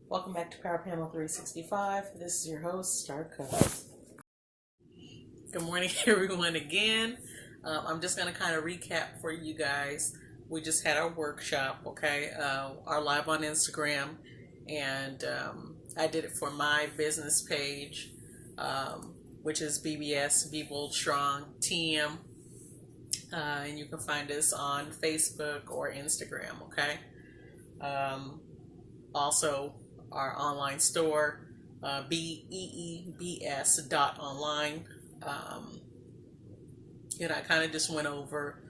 Welcome back to Power Panel 365. This is your host, Star Cubs. Good morning, everyone, again. I'm just going to kind of recap for you guys. We just had our workshop, okay? Our live on Instagram, and I did it for my business page, which is BBS, Be Bold Strong, TM. And you can find us on Facebook or Instagram, okay? Also, our online store, beebs.online. I kind of just went over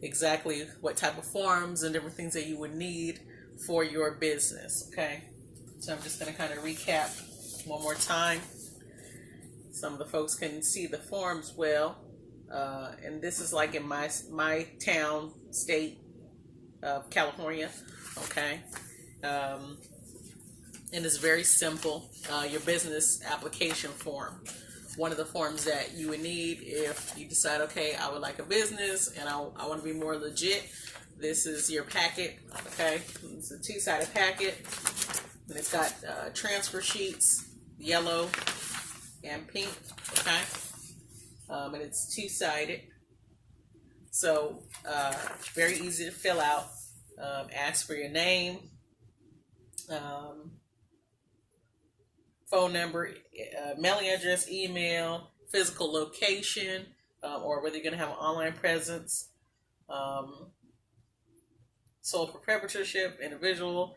exactly what type of forms and different things that you would need for your business, okay? So I'm just going to kind of recap one more time. Some of the folks can see the forms well. And this is like in my town, state of California, okay? And it's very simple. Your business application form. One of the forms that you would need if you decide, okay, I would like a business and I want to be more legit. This is your packet, okay? It's a two-sided packet. And it's got transfer sheets, yellow and pink, okay? And it's two-sided. So, very easy to fill out. Ask for your name, phone number, mailing address, email, physical location, or whether you're going to have an online presence, sole proprietorship, individual,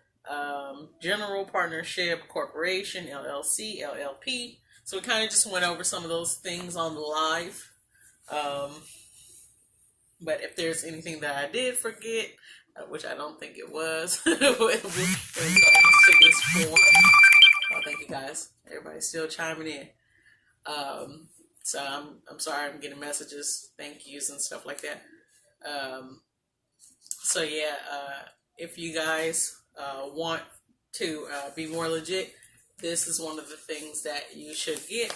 general partnership, corporation, LLC, LLP. So we kind of just went over some of those things on the live. But if there's anything that I did forget, which I don't think it was, we'll go ahead and take this form. Oh, thank you guys. Everybody's still chiming in. So I'm sorry I'm getting messages, thank yous and stuff like that. So yeah, if you guys want to be more legit, this is one of the things that you should get.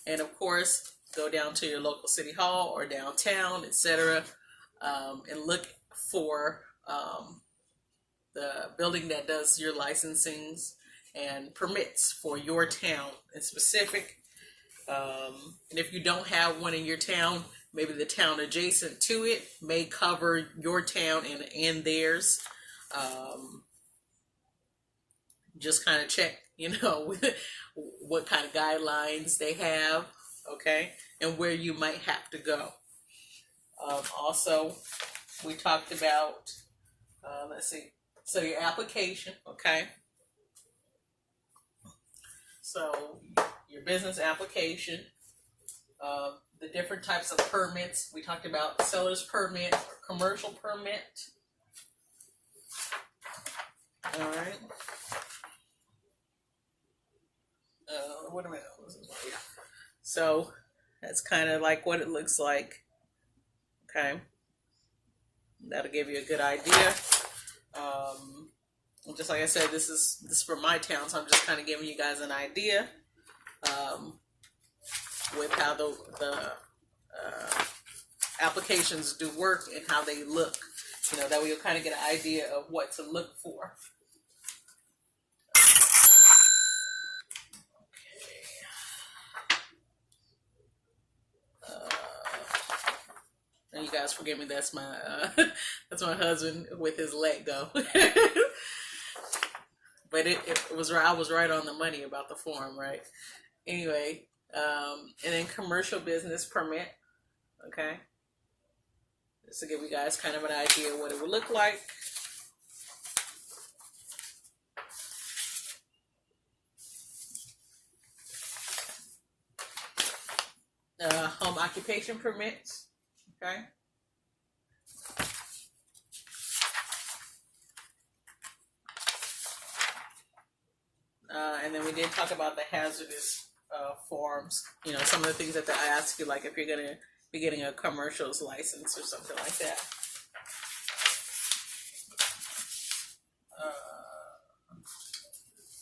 And of course, go down to your local city hall or downtown, etc., and look for the building that does your licensings and permits for your town in specific. And if you don't have one in your town, maybe the town adjacent to it may cover your town and theirs. Just kind of check, what kind of guidelines they have, okay, and where you might have to go. Also, we talked about, so your application, okay. So your business application, the different types of permits. We talked about seller's permit, commercial permit. All right. What am I? Yeah. So that's kind of like what it looks like. Okay. That'll give you a good idea. Just like I said, this is for my town, so I'm just kind of giving you guys an idea with how the applications do work and how they look. That way you'll kind of get an idea of what to look for. And you guys forgive me. That's my my husband with his let go. But it was right. I was right on the money about the form, right? Anyway, and then commercial business permit. Okay, just to give you guys kind of an idea of what it would look like. Home occupation permits. Okay. And then we did talk about the hazardous forms. Some of the things that I ask you, like if you're going to be getting a commercials license or something like that.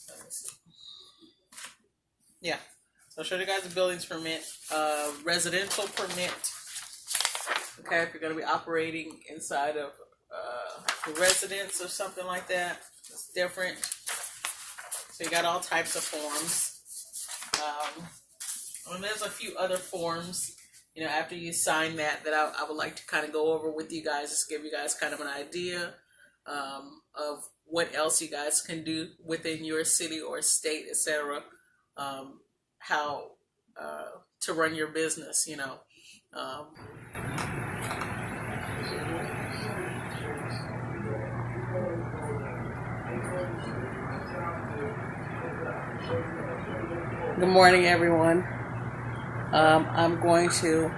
Let me see. Yeah. So I'll show you guys the buildings permit, residential permit. Okay, if you're going to be operating inside of a residence or something like that, it's different. So you got all types of forms. And there's a few other forms, after you sign that I would like to kind of go over with you guys, just give you guys kind of an idea of what else you guys can do within your city or state, etc. How to run your business, Good morning, everyone. I'm going to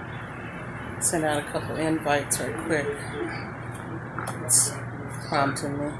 send out a couple invites right quick. It's prompting me.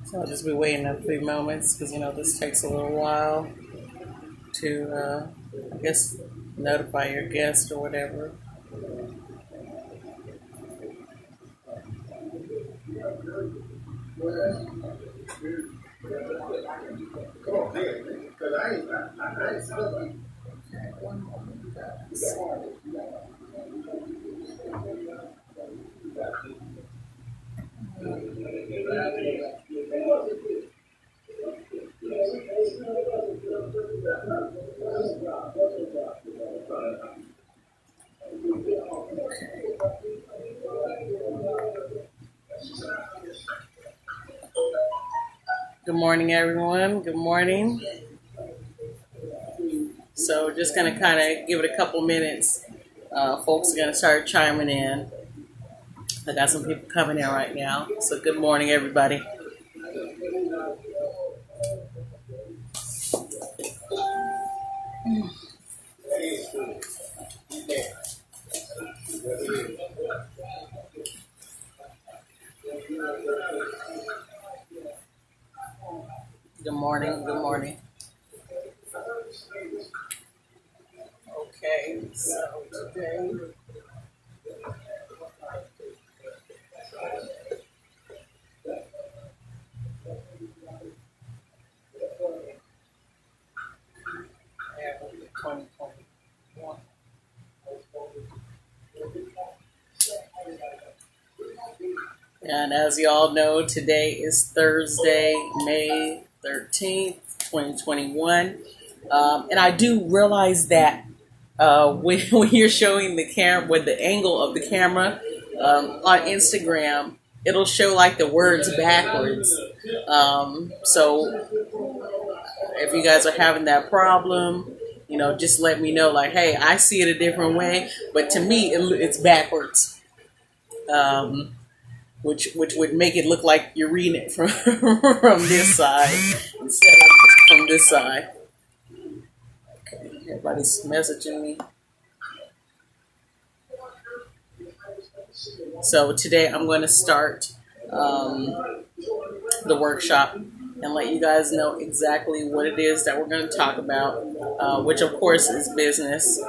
So I'll just be waiting a few moments because this takes a little while to I guess notify your guest or whatever. Good morning, everyone. Good morning. So just going to kind of give it a couple minutes. Folks are going to start chiming in. I got some people coming in right now. So good morning, everybody. Good morning. Good morning. Okay, so today and as you all know, today is Thursday, May 13th, 2021. And I do realize that when you're showing the camera with the angle of the camera on Instagram, it'll show like the words backwards. So if you guys are having that problem, just let me know. Like, hey, I see it a different way, but to me, it's backwards. Which would make it look like you're reading it from from this side instead of from this side. Okay, everybody's messaging me. So today I'm going to start the workshop and let you guys know exactly what it is that we're going to talk about, which of course is business.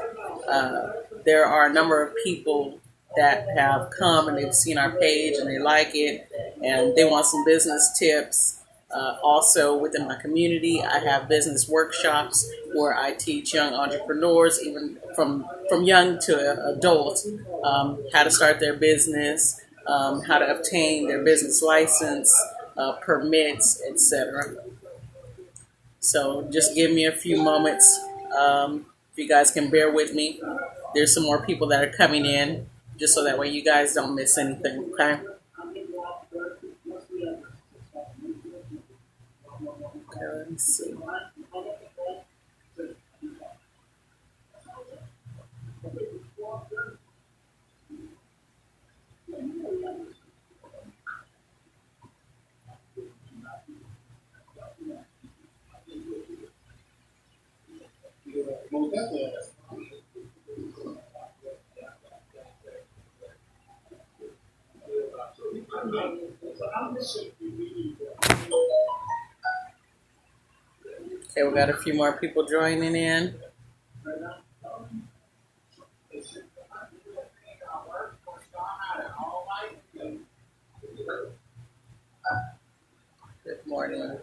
There are a number of people that have come and they've seen our page and they like it and they want some business tips. Also within my community, I have business workshops where I teach young entrepreneurs, even from young to adult, how to start their business, how to obtain their business license, permits, etc. So just give me a few moments. If you guys can bear with me, there's some more people that are coming in, just so that way you guys don't miss anything, okay? Okay, let's see. Okay, we got a few more people joining in. Good morning.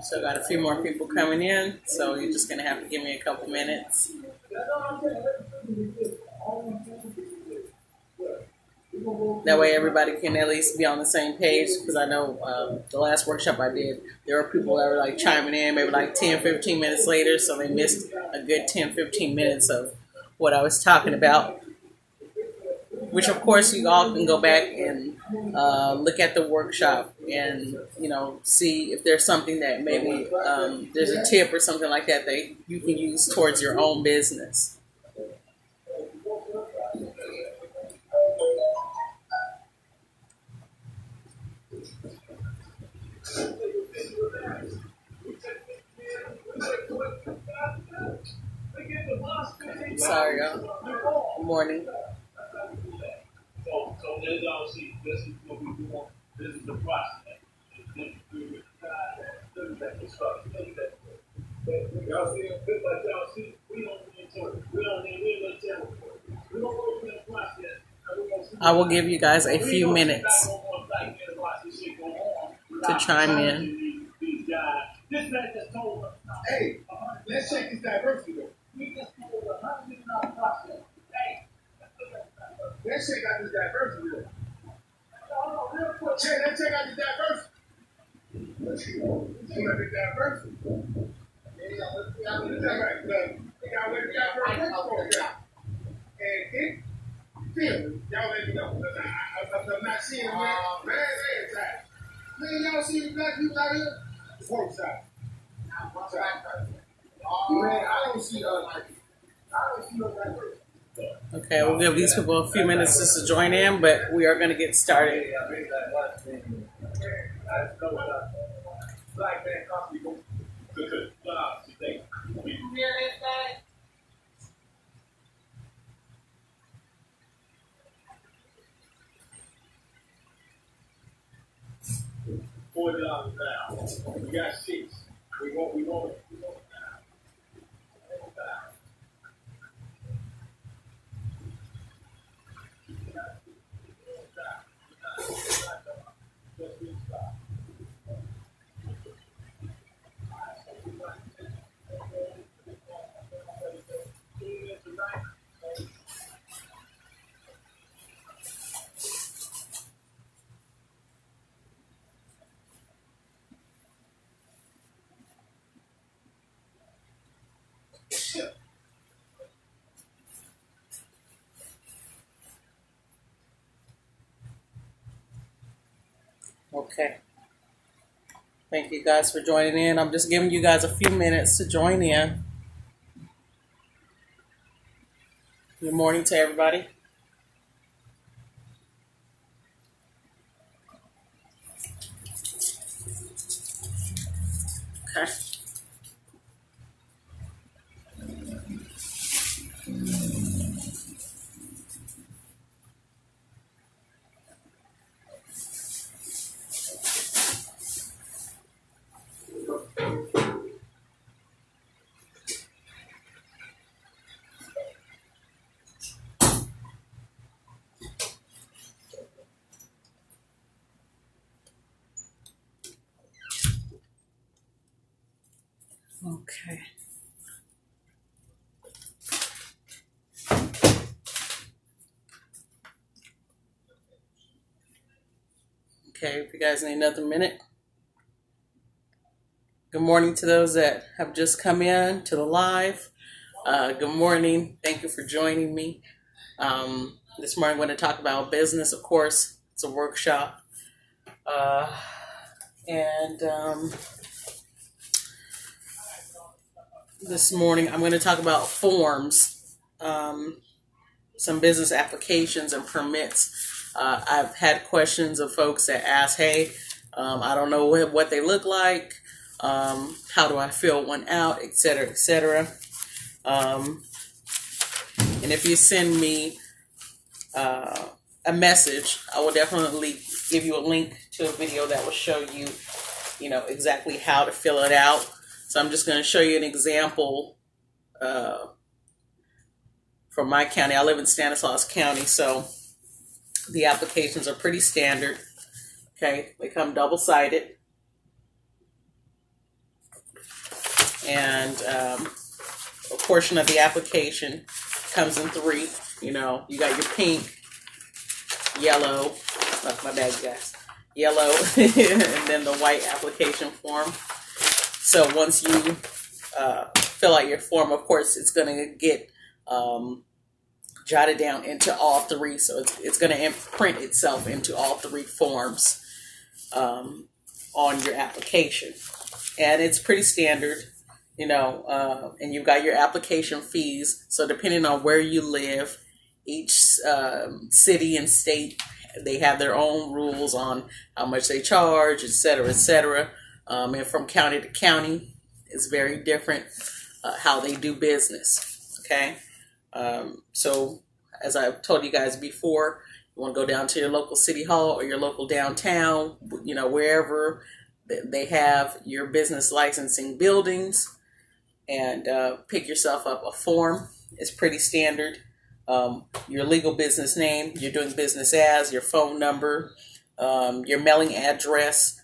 So I got a few more people coming in, so you're just gonna have to give me a couple minutes. That way everybody can at least be on the same page, because I know the last workshop I did, there were people that were like chiming in maybe like 10, 15 minutes later, so they missed a good 10, 15 minutes of what I was talking about. Which of course you all can go back and look at the workshop and see if there's something that maybe there's a tip or something like that that you can use towards your own business. Sorry, y'all. Good morning. So as y'all see, this is what we do. This is the process. Y'all see, but y'all see, we don't need to. We don't need to. We don't go through the process. I will give you guys a few minutes to chime in. Hey, let's check this diversity though. Let's check out this diversity though. Let's check out this diversity. Let's check out this diversity. And it feels, y'all let me know. I'm not seeing it, man. Man, y'all see the black people out here? It's one side. Man, I don't see no diversity. Okay, we'll give these people a few minutes just to join in, but we are going to get started. Black man coffee go good job today. You hear this guy? $4 now. We got 6. We want it. Okay. Thank you guys for joining in. I'm just giving you guys a few minutes to join in. Good morning to everybody. Okay. Okay. Okay, if you guys need another minute. Good morning to those that have just come in to the live. Good morning. Thank you for joining me. This morning I'm going to talk about business, of course. It's a workshop. And this morning I'm going to talk about forms, some business applications and permits. I've had questions of folks that ask, hey, I don't know what they look like. How do I fill one out, etc., etc. And if you send me a message, I will definitely give you a link to a video that will show you, exactly how to fill it out. So I'm just going to show you an example from my county. I live in Stanislaus County, so the applications are pretty standard. Okay, they come double-sided. And a portion of the application comes in three. You got your pink, yellow, my bad, guys, yellow, and then the white application form. So once you fill out your form, of course, it's going to get jotted down into all three. So it's going to imprint itself into all three forms on your application. And it's pretty standard. And you've got your application fees. So depending on where you live, each city and state, they have their own rules on how much they charge, et cetera, et cetera. And from county to county, it's very different how they do business. Okay. So as I've told you guys before, you want to go down to your local city hall or your local downtown, wherever they have your business licensing buildings, and pick yourself up a form. It's pretty standard. Your legal business name, you're doing business as, your phone number, your mailing address,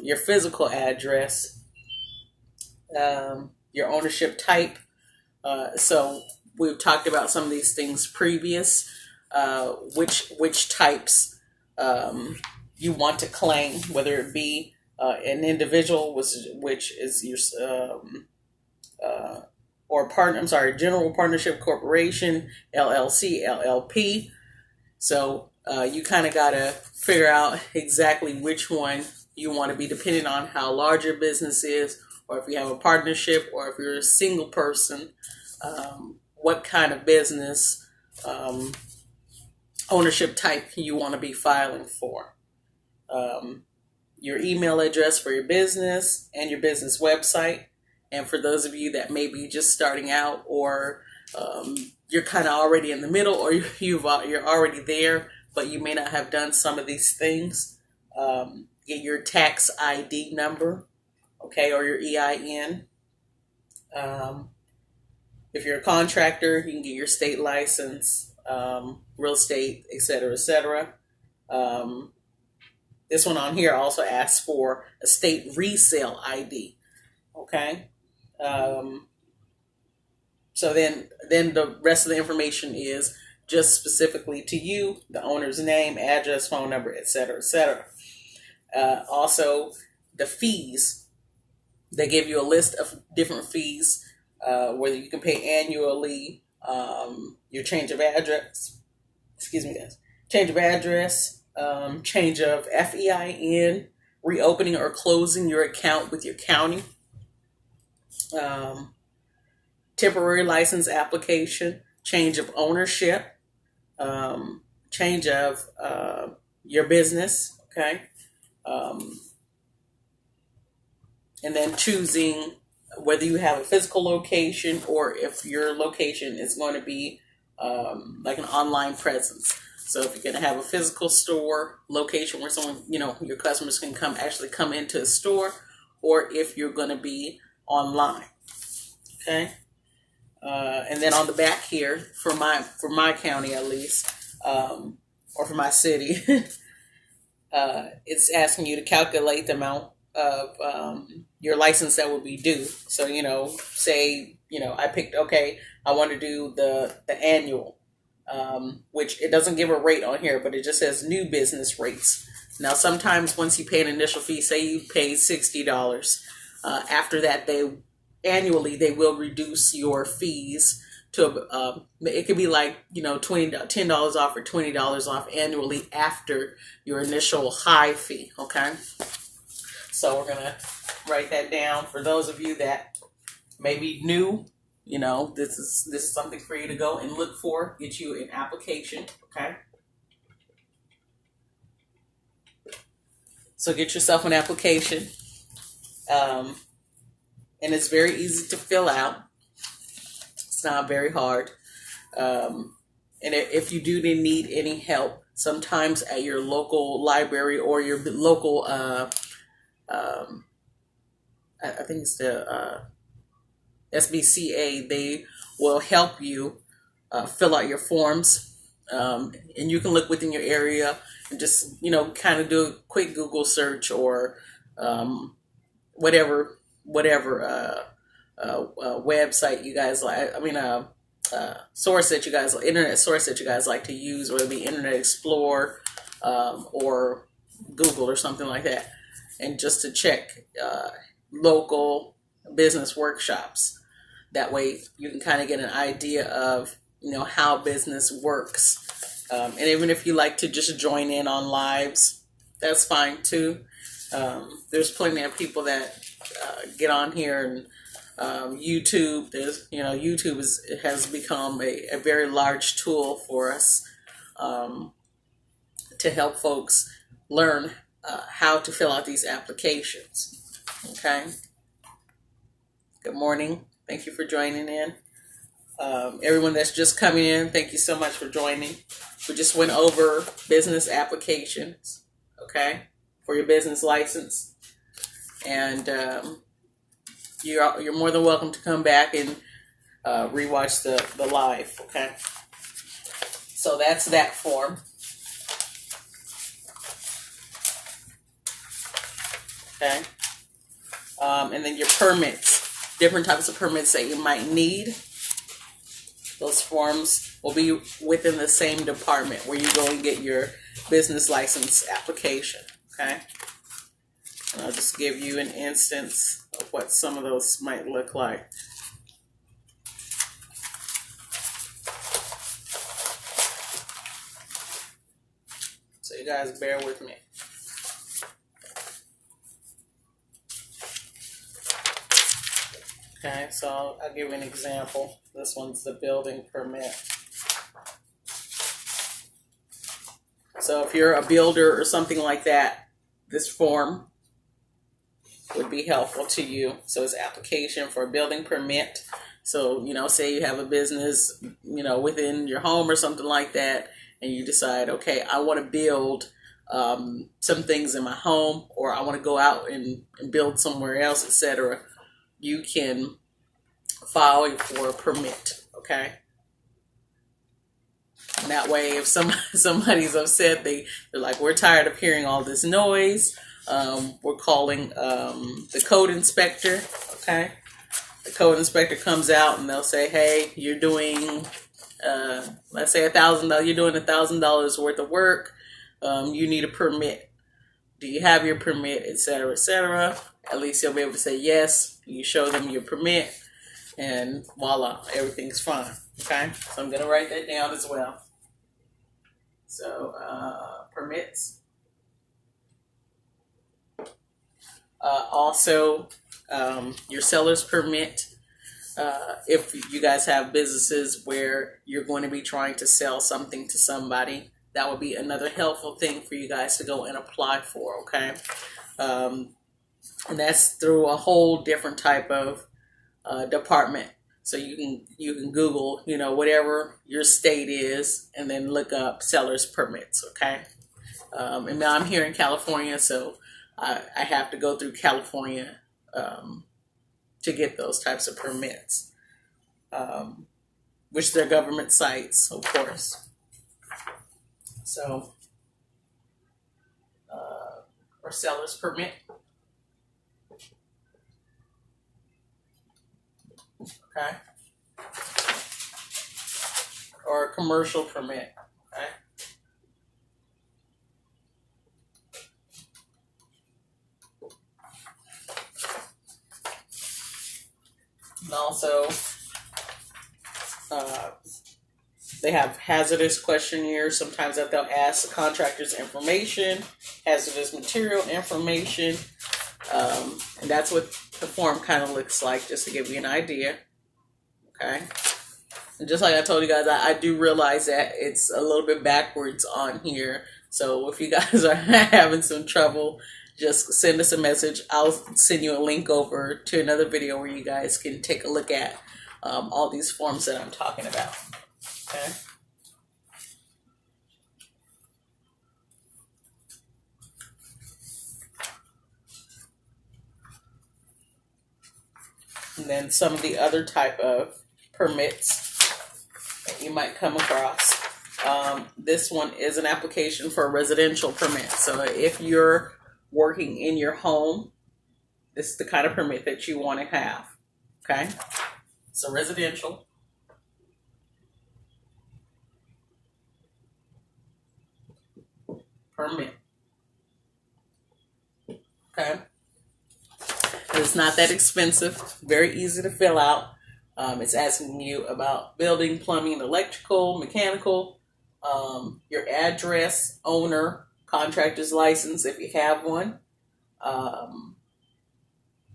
your physical address, your ownership type. So we've talked about some of these things previous, which types you want to claim, whether it be an individual, which is your or general partnership corporation, LLC, LLP. So you kind of got to figure out exactly which one you want to be, depending on how large your business is, or if you have a partnership, or if you're a single person, what kind of business ownership type you want to be filing for. Your email address for your business and your business website. And for those of you that may be just starting out, or you're kind of already in the middle, or you're already there, but you may not have done some of these things, get your tax ID number, okay, or your EIN. If you're a contractor, you can get your state license, real estate, et cetera, et cetera. This one on here also asks for a state resale ID, okay? So then the rest of the information is just specifically to you, the owner's name, address, phone number, et cetera, et cetera. Also, the fees. They give you a list of different fees, whether you can pay annually, your change of address, change of address, change of FEIN, reopening or closing your account with your county, temporary license application, change of ownership, change of your business, okay? And then choosing whether you have a physical location, or if your location is going to be like an online presence. So if you're going to have a physical store location where someone, your customers can actually come into a store, or if you're going to be online, okay? And then on the back here, for my county at least, or for my city, it's asking you to calculate the amount of your license that will be due. So, say, I picked, okay, I want to do the annual, which it doesn't give a rate on here, but it just says new business rates. Now, sometimes once you pay an initial fee, say you paid $60, after that, annually they will reduce your fees to it could be like $10 off or $20 off annually after your initial high fee. Okay, so we're gonna write that down for those of you that maybe new, this is something for you to go and look for. Get you an application, okay? So get yourself an application, and it's very easy to fill out. It's not very hard. And if you do need any help, sometimes at your local library or your local, I think it's the SBCA, they will help you fill out your forms. And you can look within your area and just, kind of do a quick Google search or whatever website you guys like. Source that you guys, internet source that you guys like to use, whether it be Internet Explorer or Google or something like that, and just to check local business workshops. That way you can kind of get an idea of how business works, and even if you like to just join in on lives, that's fine too. There's plenty of people that get on here, and YouTube. YouTube has become a very large tool for us to help folks learn how to fill out these applications. Okay. Good morning. Thank you for joining in. Everyone that's just coming in, thank you so much for joining. We just went over business applications, okay, for your business license, and you're more than welcome to come back and rewatch the live, okay? So that's that form. Okay. And then your permits, different types of permits that you might need. Those forms will be within the same department where you go and get your business license application, okay? And I'll just give you an instance of what some of those might look like. So you guys bear with me. Okay, so I'll give you an example. This one's the building permit. So if you're a builder or something like that, this form would be helpful to you. So it's application for a building permit. So, say you have a business, within your home or something like that, and you decide, okay, I want to build some things in my home, or I want to go out and build somewhere else, etc. You can file for a permit, okay? And that way, if somebody's upset, they're like, we're tired of hearing all this noise. We're calling the code inspector, okay? The code inspector comes out and they'll say, hey, you're doing, let's say $1,000. You're doing $1,000 worth of work. You need a permit. Do you have your permit, etc., etc.? At least you'll be able to say yes. You show them your permit, and voila, everything's fine. Okay, so I'm gonna write that down as well. So permits. Also, your seller's permit. If you guys have businesses where you're going to be trying to sell something to somebody, that would be another helpful thing for you guys to go and apply for, okay? And that's through a whole different type of department. So you can Google, whatever your state is, and then look up seller's permits, okay? And now I'm here in California, so I have to go through California to get those types of permits, which they're government sites, of course. So, or seller's permit. Okay. Or a commercial permit. Okay. And also, they have hazardous questionnaires. Sometimes that they'll ask the contractor's information, hazardous material information, And that's what the form kind of looks like, just to give you an idea. Okay. And just like I told you guys, I do realize that it's a little bit backwards on here. So if you guys are having some trouble, just send us a message. I'll send you a link over to another video where you guys can take a look at all these forms that I'm talking about. Okay. And then some of the other type of permits that you might come across. This one is an application for a residential permit. So if you're working in your home, this is the kind of permit that you want to have. Okay, so residential. Permit. Okay. It's not that expensive. Very easy to fill out. It's asking you about building, plumbing, electrical, mechanical, your address, owner, contractor's license if you have one,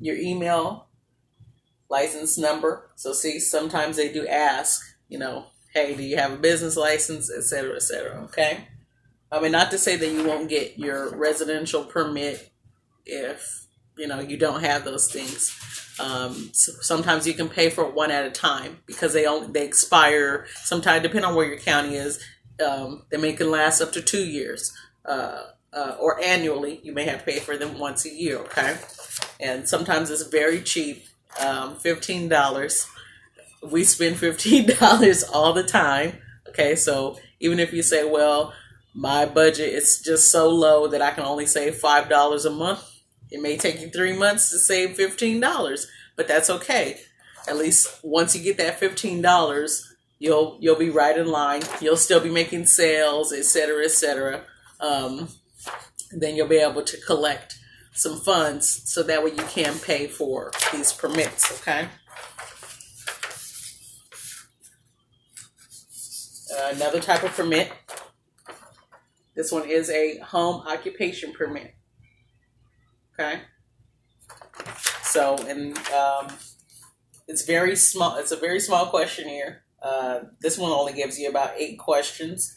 your email, license number. So see, sometimes they do ask, hey, do you have a business license, etc., etc. Okay. I mean, not to say that you won't get your residential permit if you don't have those things. So sometimes you can pay for one at a time because they expire sometime, depending on where your county is. They may can last up to 2 years, or annually. You may have to pay for them once a year. Okay, and sometimes it's very cheap, $15. We spend $15 all the time. Okay, so even if you say, well, my budget is just so low that I can only save $5 a month, it may take you 3 months to save $15, but that's okay. At least once you get that $15, you'll be right in line. You'll still be making sales, etc., etc. Then you'll be able to collect some funds so that way you can pay for these permits. Okay. Another type of permit. This one is a home occupation permit. Okay. So, and it's very small. It's a very small questionnaire. This one only gives you about 8 questions.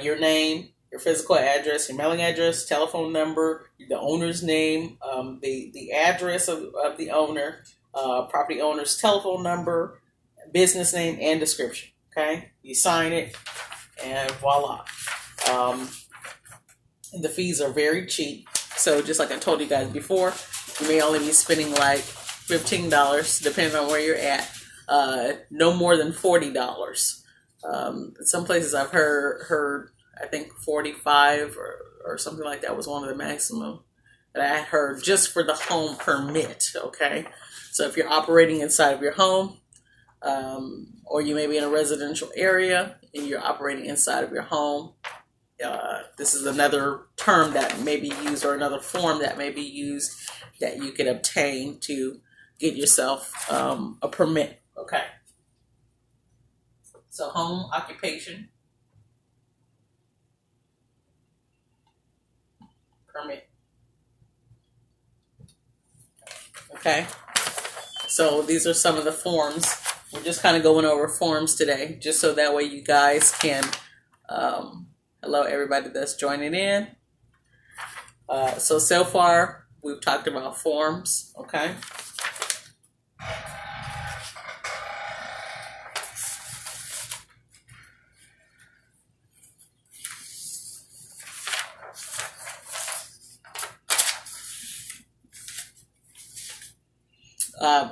Your name, your physical address, your mailing address, telephone number, the owner's name, the address of the owner, property owner's telephone number, business name, and description. Okay. You sign it, and voila. The fees are very cheap. So just like I told you guys before, you may only be spending like $15, depending on where you're at. No more than $40. Some places I've heard I think 45 or something like that was one of the maximum that I had heard just for the home permit. Okay, so if you're operating inside of your home, or you may be in a residential area and you're operating inside of your home, this is another term that may be used, or another form that may be used, that you can obtain to get yourself a permit. Okay. So home occupation permit. Okay. So these are some of the forms. We're just kind of going over forms today, just so that way you guys can, hello everybody that's joining in. So far we've talked about forms. Okay.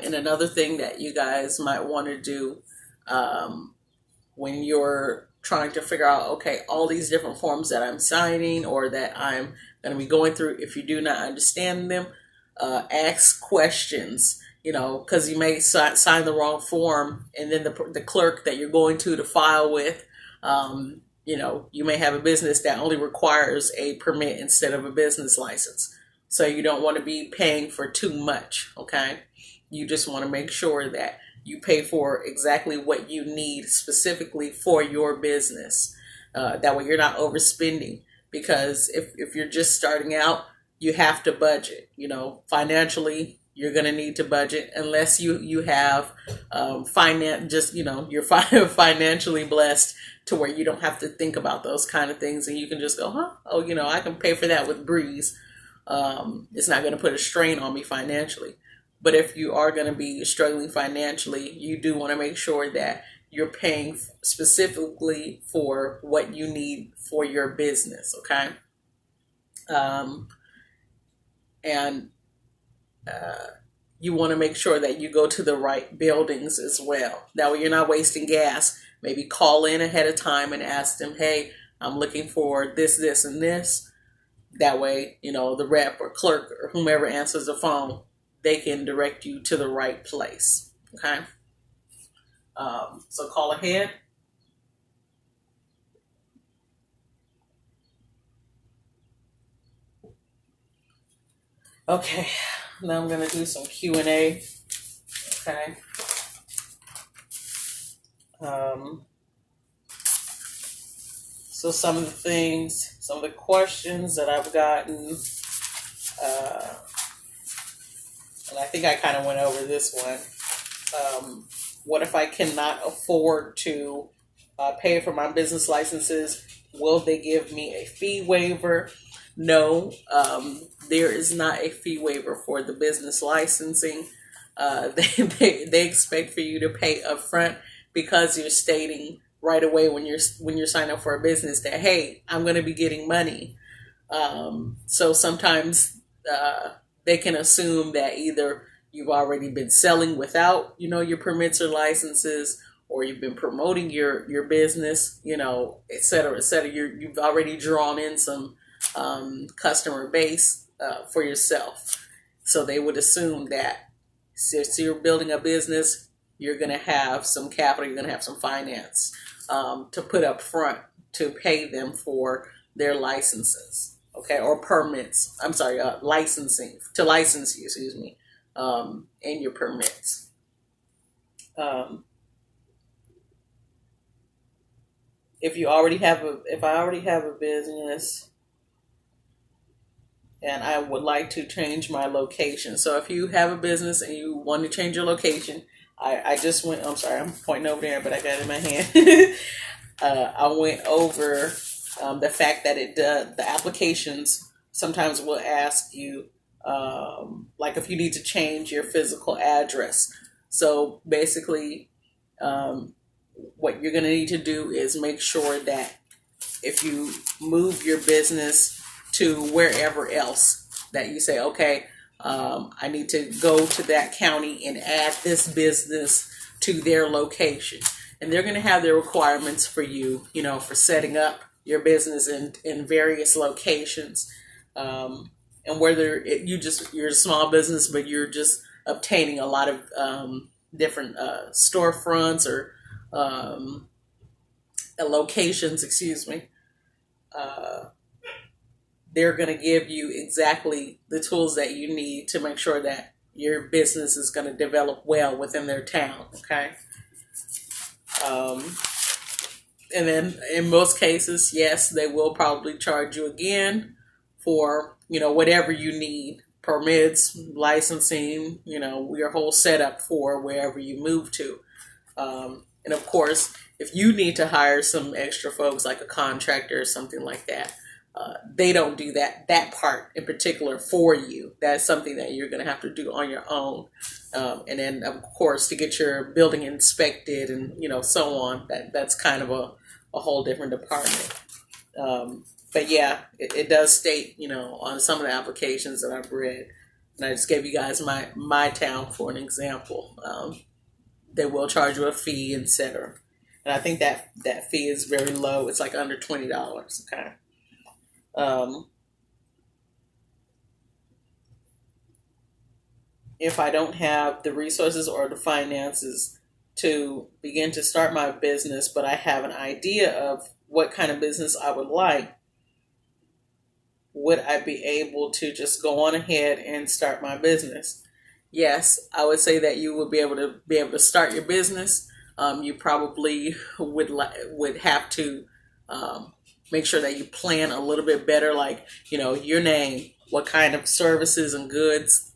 And another thing that you guys might want to do when you're trying to figure out, okay, all these different forms that I'm signing or that I'm going to be going through, if you do not understand them, ask questions, because you may sign the wrong form, and then the clerk that you're going to file with, you may have a business that only requires a permit instead of a business license. So you don't want to be paying for too much, okay? You just want to make sure that you pay for exactly what you need specifically for your business. That way you're not overspending. Because if you're just starting out, you have to budget. You know, financially, you're going to need to budget unless you have finance. Just, you know, you're financially blessed to where you don't have to think about those kind of things, and you can just go, huh? Oh, you know, I can pay for that with breeze. It's not going to put a strain on me financially. But if you are going to be struggling financially, you do want to make sure that you're paying specifically for what you need for your business, okay? And you want to make sure that you go to the right buildings as well. That way you're not wasting gas. Maybe call in ahead of time and ask them, hey, I'm looking for this, this, and this. That way, you know, the rep or clerk or whomever answers the phone, they can direct you to the right place, okay? So call ahead. Okay, now I'm going to do some Q&A, okay? So some of the questions that I've gotten, and I think I kind of went over this one. What if I cannot afford to pay for my business licenses? Will they give me a fee waiver? No, there is not a fee waiver for the business licensing. They expect for you to pay upfront because you're stating right away when you're signing up for a business that, hey, I'm going to be getting money. So sometimes they can assume that either you've already been selling without, you know, your permits or licenses, or you've been promoting your business, you know, et cetera, et cetera. You've already drawn in some customer base for yourself. So they would assume that since you're building a business, you're going to have some capital, you're going to have some finance to put up front to pay them for their licenses, okay, or permits. I'm sorry, licensing, to license you, excuse me, and your permits. If I already have a business and I would like to change my location. So if you have a business and you want to change your location, I just went, I'm sorry, I'm pointing over there, but I got it in my hand. I went over the fact that the applications sometimes will ask you, like if you need to change your physical address. So basically, what you're going to need to do is make sure that if you move your business to wherever else, that you say, okay, I need to go to that county and add this business to their location. And they're going to have their requirements for you, you know, for setting up your business in various locations. And whether you're a small business, but you're just obtaining a lot of different storefronts or locations, excuse me, they're going to give you exactly the tools that you need to make sure that your business is going to develop well within their town, okay? And then in most cases, yes, they will probably charge you again for, you know, whatever you need, permits, licensing, you know, your whole setup for wherever you move to. And of course, if you need to hire some extra folks, like a contractor or something like that, they don't do that part in particular for you. That's something that you're going to have to do on your own. And then, of course, to get your building inspected and, you know, so on, that's kind of a whole different department. But yeah, it does state, you know, on some of the applications that I've read, and I just gave you guys my town for an example. They will charge you a fee, etc. And I think that fee is very low. It's like under $20, okay? If I don't have the resources or the finances to begin to start my business, but I have an idea of what kind of business I would like, would I be able to just go on ahead and start my business? Yes, I would say that you would be able to start your business. You probably would have to make sure that you plan a little bit better, like, you know, your name, what kind of services and goods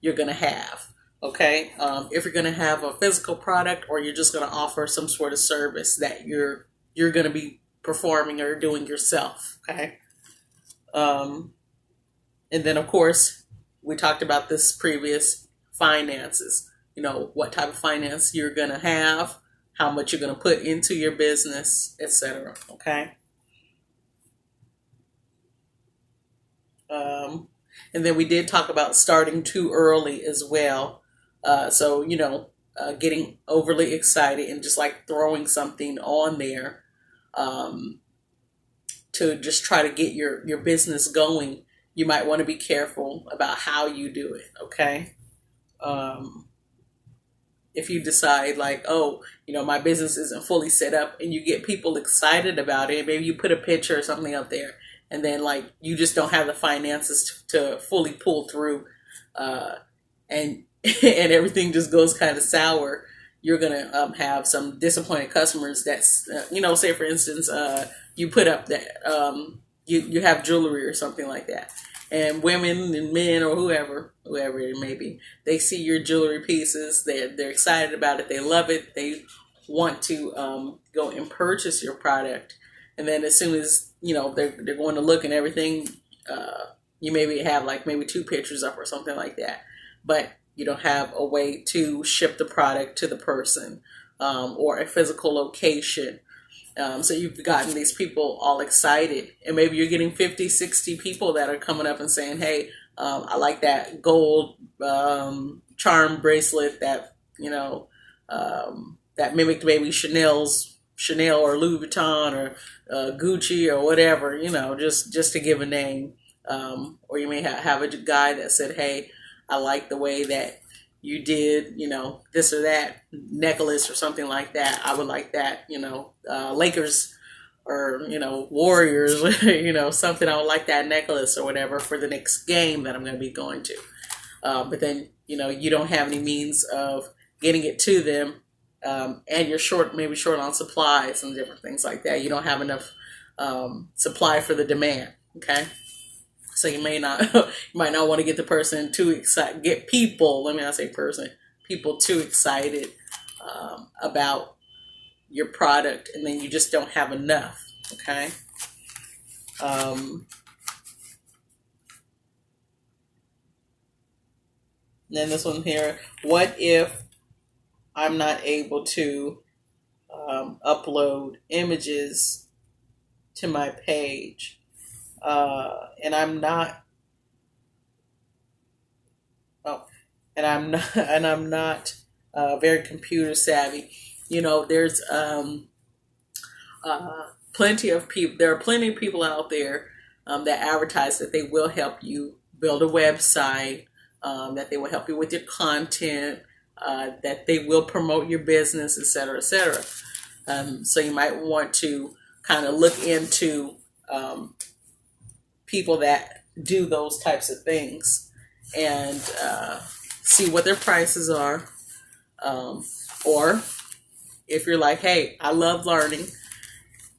you're going to have. Okay, if you're going to have a physical product, or you're just going to offer some sort of service that you're going to be performing or doing yourself. Okay, and then of course we talked about this previous, finances. You know, what type of finance you're going to have, how much you're going to put into your business, etc. Okay. And then we did talk about starting too early as well. So, getting overly excited and just like throwing something on there to just try to get your business going. You might want to be careful about how you do it. Okay. If you decide like, oh, my business isn't fully set up, and you get people excited about it, maybe you put a picture or something up there, and then like you just don't have the finances to fully pull through, and and everything just goes kind of sour, you're gonna have some disappointed customers. That's say for instance, you put up that you have jewelry or something like that, and women and men or whoever it may be, they see your jewelry pieces, they're excited about it, they love it, they want to go and purchase your product, and then as soon as they're going to look and everything, you maybe have like maybe 2 pictures up or something like that, but you don't have a way to ship the product to the person, or a physical location. So you've gotten these people all excited, and maybe you're getting 50, 60 people that are coming up and saying, hey, I like that gold charm bracelet that, that mimicked maybe Chanel or Louis Vuitton or Gucci or whatever, just to give a name. Or you may have a guy that said, hey, I like the way that you did, this or that necklace or something like that. I would like that, Lakers or, Warriors, something. I would like that necklace or whatever for the next game that I'm going to be going to. But then, you don't have any means of getting it to them. And you're maybe short on supplies and different things like that. You don't have enough supply for the demand. Okay. So you might not want to get the person too excited, get people, let me not say person, people too excited about your product, and then you just don't have enough. Okay. Then this one here, what if I'm not able to upload images to my page? And I'm not very computer savvy. There's plenty of people. There are plenty of people out there that advertise that they will help you build a website, that they will help you with your content, that they will promote your business, etc., etc. So you might want to kind of look into people that do those types of things, and see what their prices are. Or if you're like, hey, I love learning,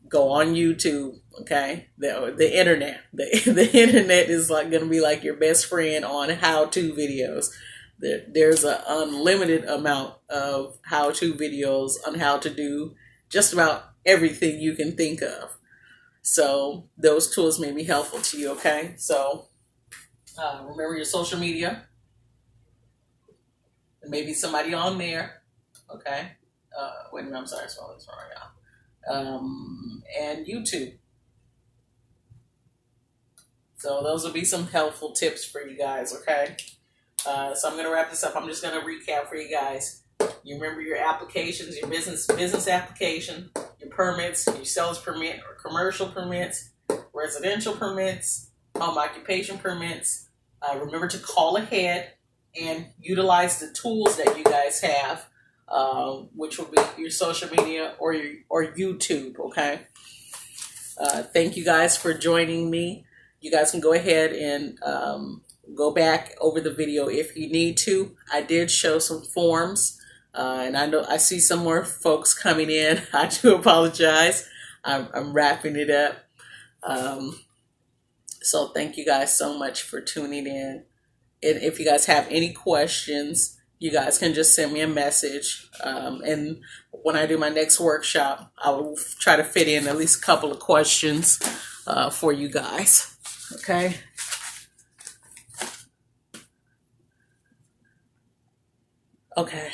go on YouTube. Okay, the internet, the internet is like going to be like your best friend on how-to videos. There's an unlimited amount of how-to videos on how to do just about everything you can think of. So those tools may be helpful to you. Okay, so remember your social media. There may be somebody on there. Okay, wait a minute, I'm sorry, and YouTube. So those will be some helpful tips for you guys. Okay, so I'm going to wrap this up. I'm just going to recap for you guys. You remember your applications, your business application, your permits, your sales permit or commercial permits, residential permits, home occupation permits. Remember to call ahead and utilize the tools that you guys have, which will be your social media or YouTube. Okay. Thank you guys for joining me. You guys can go ahead and go back over the video if you need to. I did show some forms. And I know I see some more folks coming in. I do apologize. I'm wrapping it up. So thank you guys so much for tuning in. And if you guys have any questions, you guys can just send me a message. And when I do my next workshop, I will try to fit in at least a couple of questions for you guys. Okay. Okay.